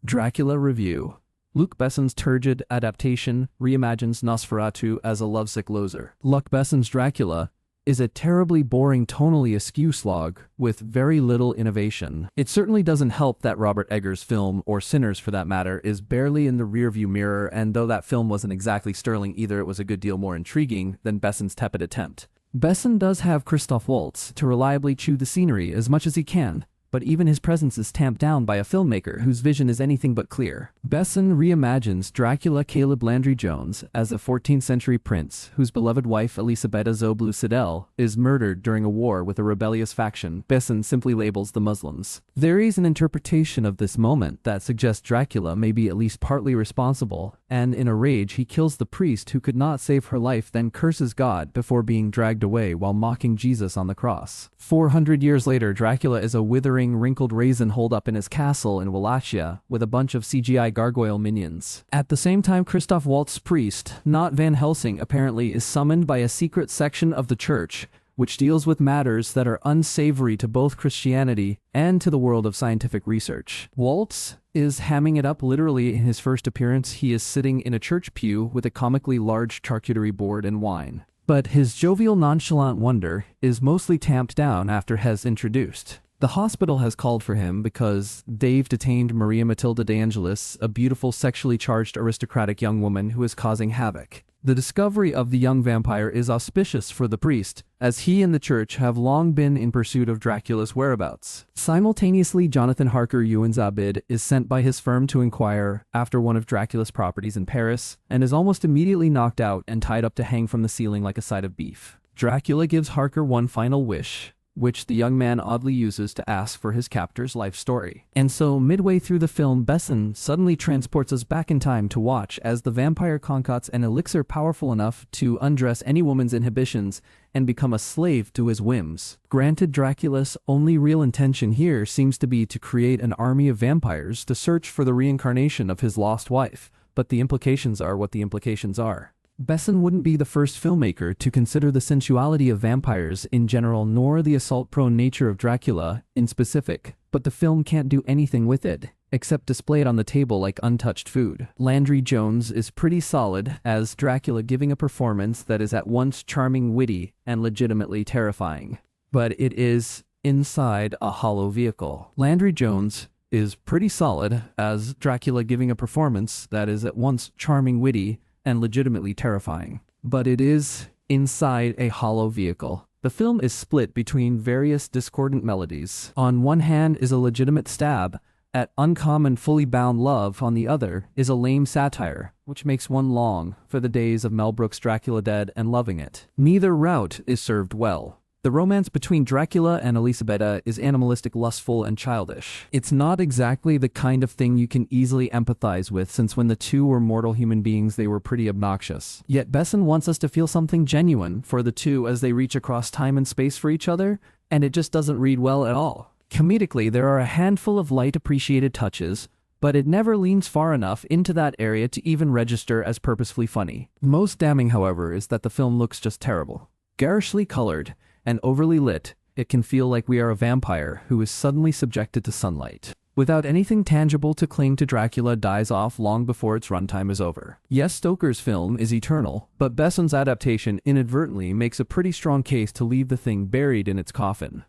Dracula Review. Luc Besson's Turgid adaptation reimagines Nosferatu as a lovesick loser. Luc Besson's Dracula is a terribly boring, tonally askew slog with very little innovation. It certainly doesn't help that Robert Eggers' film, or Sinners for that matter, is barely in the rearview mirror, and though that film wasn't exactly sterling either, it was a good deal more intriguing than Besson's tepid attempt. Besson does have Christoph Waltz to reliably chew the scenery as much as he can, but even his presence is tamped down by a filmmaker whose vision is anything but clear. Besson reimagines Dracula Caleb Landry Jones as a 14th century prince whose beloved wife Elisabetta Zoblu Sidel is murdered during a war with a rebellious faction Besson simply labels the Muslims. There is an interpretation of this moment that suggests Dracula may be at least partly responsible, and in a rage he kills the priest who could not save her life, then curses God before being dragged away while mocking Jesus on the cross. 400 years later, Dracula is a withering, wrinkled raisin holed up in his castle in Wallachia with a bunch of CGI gargoyle minions. At the same time, Christoph Waltz's priest, not Van Helsing apparently, is summoned by a secret section of the church, which deals with matters that are unsavory to both Christianity and to the world of scientific research. Waltz is hamming it up literally in his first appearance. He is sitting in a church pew with a comically large charcuterie board and wine. But his jovial, nonchalant wonder is mostly tamped down after Hes introduced. The hospital has called for him because they've detained Maria Matilda de Angelis, a beautiful, sexually charged aristocratic young woman who is causing havoc. The discovery of the young vampire is auspicious for the priest, as he and the church have long been in pursuit of Dracula's whereabouts. Simultaneously, Jonathan Harker Zabid is sent by his firm to inquire after one of Dracula's properties in Paris, and is almost immediately knocked out and tied up to hang from the ceiling like a side of beef. Dracula gives Harker one final wish, which the young man oddly uses to ask for his captor's life story. And so, midway through the film, Besson suddenly transports us back in time to watch as the vampire concocts an elixir powerful enough to undress any woman's inhibitions and become a slave to his whims. Granted, Dracula's only real intention here seems to be to create an army of vampires to search for the reincarnation of his lost wife, but the implications are what the implications are. Besson wouldn't be the first filmmaker to consider the sensuality of vampires in general, nor the assault-prone nature of Dracula in specific, but the film can't do anything with it, except display it on the table like untouched food. Landry Jones is pretty solid as Dracula, giving a performance that is at once charming, witty, and legitimately terrifying. But it is inside a hollow vehicle. Landry Jones is pretty solid as Dracula, giving a performance that is at once charming, witty, and legitimately terrifying. But it is inside a hollow vehicle. The film is split between various discordant melodies. On one hand is a legitimate stab at uncommon, fully bound love. On the other is a lame satire, which makes one long for the days of Mel Brooks' Dracula Dead and loving it. Neither route is served well. The romance between Dracula and Elisabetta is animalistic, lustful, and childish. It's not exactly the kind of thing you can easily empathize with, since when the two were mortal human beings they were pretty obnoxious. Yet Besson wants us to feel something genuine for the two as they reach across time and space for each other, and it just doesn't read well at all. Comedically, there are a handful of light appreciated touches, but it never leans far enough into that area to even register as purposefully funny. Most damning, however, is that the film looks just terrible. Garishly colored and overly lit, it can feel like we are a vampire who is suddenly subjected to sunlight. Without anything tangible to cling to, Dracula dies off long before its runtime is over. Yes, Stoker's film is eternal, but Besson's adaptation inadvertently makes a pretty strong case to leave the thing buried in its coffin.